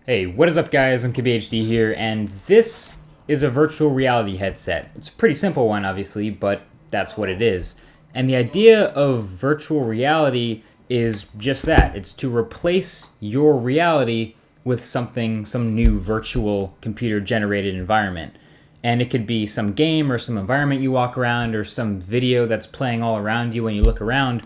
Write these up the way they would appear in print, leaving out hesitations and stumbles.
Hey, what is up guys? I'm KBHD here, and this is a virtual reality headset. It's a pretty simple one, obviously, but that's what it is. And the idea of virtual reality is just that. It's to replace your reality with some new virtual computer-generated environment. And it could be some game or some environment you walk around or some video that's playing all around you when you look around.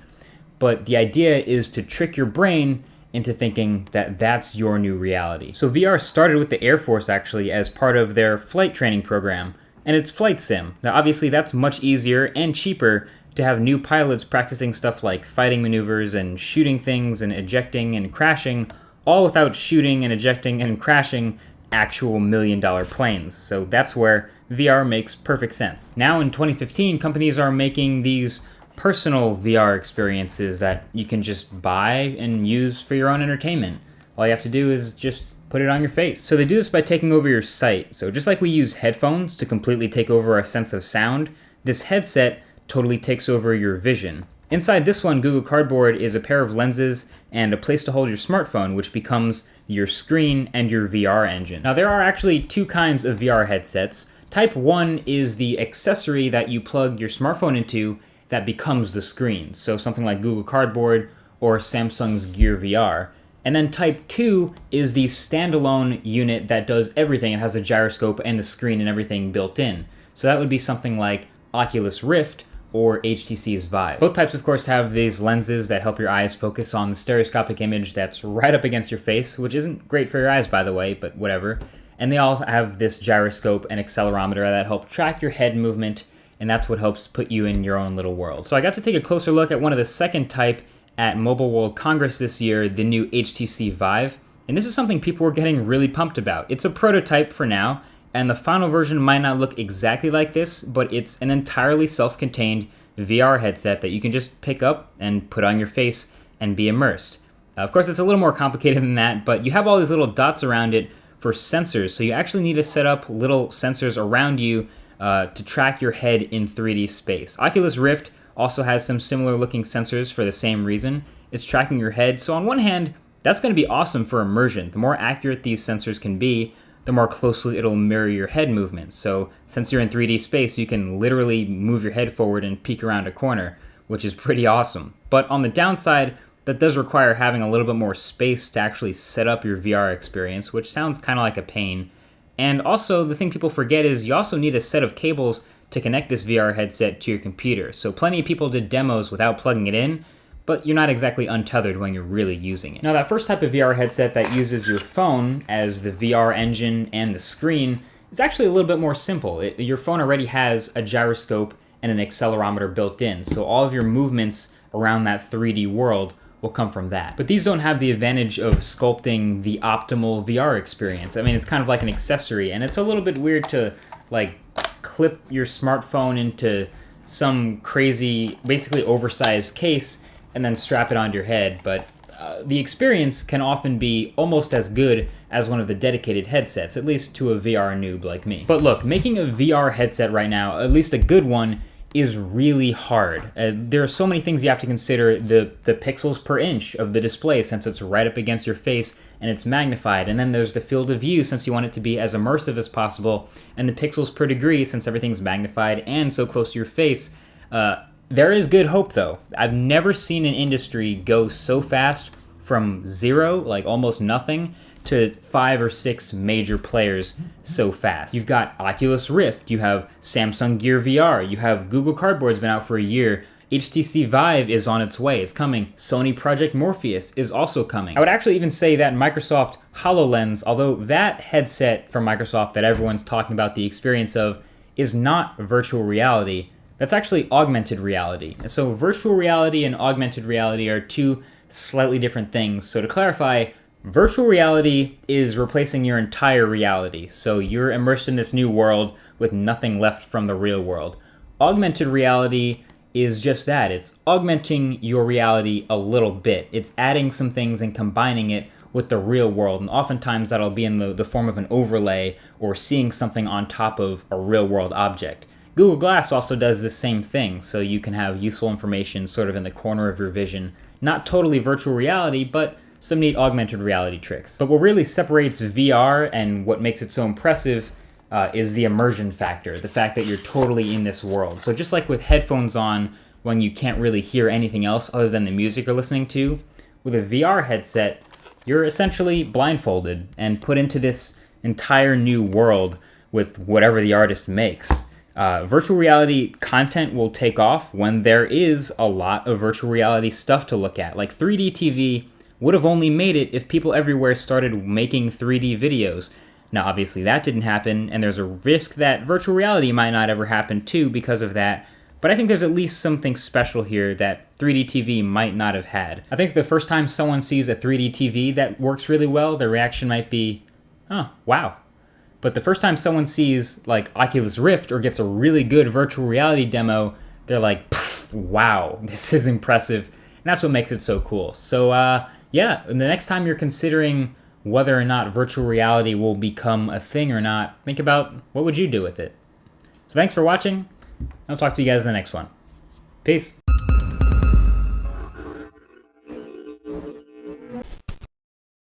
But the idea is to trick your brain into thinking that that's your new reality. So VR started with the Air Force actually as part of their flight training program, and it's flight sim. Now obviously that's much easier and cheaper to have new pilots practicing stuff like fighting maneuvers and shooting things and ejecting and crashing, all without shooting and ejecting and crashing actual million-dollar planes. So that's where VR makes perfect sense. Now in 2015, companies are making these personal VR experiences that you can just buy and use for your own entertainment. All you have to do is just put it on your face. So they do this by taking over your sight. So just like we use headphones to completely take over our sense of sound, this headset totally takes over your vision. Inside this one, Google Cardboard is a pair of lenses and a place to hold your smartphone, which becomes your screen and your VR engine. Now there are actually two kinds of VR headsets. Type 1 is the accessory that you plug your smartphone into that becomes the screen. So something like Google Cardboard or Samsung's Gear VR. And then Type 2 is the standalone unit that does everything. It has a gyroscope and the screen and everything built in. So that would be something like Oculus Rift or HTC's Vive. Both types, of course, have these lenses that help your eyes focus on the stereoscopic image that's right up against your face, which isn't great for your eyes, by the way, but whatever. And they all have this gyroscope and accelerometer that help track your head movement, and that's what helps put you in your own little world. So I got to take a closer look at one of the second type at Mobile World Congress this year, the new HTC Vive. And this is something people were getting really pumped about. It's a prototype for now, and the final version might not look exactly like this, but it's an entirely self-contained VR headset that you can just pick up and put on your face and be immersed. Of course, it's a little more complicated than that, but you have all these little dots around it for sensors, so you actually need to set up little sensors around you to track your head in 3D space. Oculus Rift also has some similar looking sensors for the same reason. It's tracking your head, so on one hand, that's going to be awesome for immersion. The more accurate these sensors can be, the more closely it'll mirror your head movements. So since you're in 3D space, you can literally move your head forward and peek around a corner, which is pretty awesome. But on the downside, that does require having a little bit more space to actually set up your VR experience, which sounds kind of like a pain. And also, the thing people forget is you also need a set of cables to connect this VR headset to your computer. So plenty of people did demos without plugging it in, but you're not exactly untethered when you're really using it. Now that first type of VR headset that uses your phone as the VR engine and the screen is actually a little bit more simple. Your phone already has a gyroscope and an accelerometer built in, so all of your movements around that 3D world will come from that. But these don't have the advantage of sculpting the optimal VR experience. I mean, it's kind of like an accessory, and it's a little bit weird to like clip your smartphone into some crazy, basically oversized case and then strap it onto your head. But the experience can often be almost as good as one of the dedicated headsets, at least to a VR noob like me. But look, making a VR headset right now, at least a good one, is really hard. There are so many things you have to consider. The pixels per inch of the display, since it's right up against your face and it's magnified. And then there's the field of view, since you want it to be as immersive as possible. And the pixels per degree, since everything's magnified and so close to your face. There is good hope though. I've never seen an industry go so fast from zero, like almost nothing, to 5 or 6 major players so fast. You've got Oculus Rift, you have Samsung Gear VR, you have Google Cardboard's been out for a year, HTC Vive is on its way, it's coming, Sony Project Morpheus is also coming. I would actually even say that Microsoft HoloLens, although that headset from Microsoft that everyone's talking about the experience of is not virtual reality, that's actually augmented reality. So virtual reality and augmented reality are two slightly different things. So to clarify, virtual reality is replacing your entire reality. So you're immersed in this new world with nothing left from the real world. Augmented reality is just that. It's augmenting your reality a little bit. It's adding some things and combining it with the real world. And oftentimes that'll be in the form of an overlay or seeing something on top of a real world object. Google Glass also does the same thing, so you can have useful information sort of in the corner of your vision. Not totally virtual reality, but some neat augmented reality tricks. But what really separates VR and what makes it so impressive is the immersion factor, the fact that you're totally in this world. So just like with headphones on when you can't really hear anything else other than the music you're listening to, with a VR headset, you're essentially blindfolded and put into this entire new world with whatever the artist makes. Virtual reality content will take off when there is a lot of virtual reality stuff to look at. Like 3D TV would have only made it if people everywhere started making 3D videos. Now, obviously that didn't happen, and there's a risk that virtual reality might not ever happen too because of that. But I think there's at least something special here that 3D TV might not have had. I think the first time someone sees a 3D TV that works really well, their reaction might be, oh, wow. But the first time someone sees like Oculus Rift or gets a really good virtual reality demo, they're like, wow, this is impressive. And that's what makes it so cool. So yeah, the next time you're considering whether or not virtual reality will become a thing or not, think about what would you do with it. So thanks for watching. I'll talk to you guys in the next one. Peace.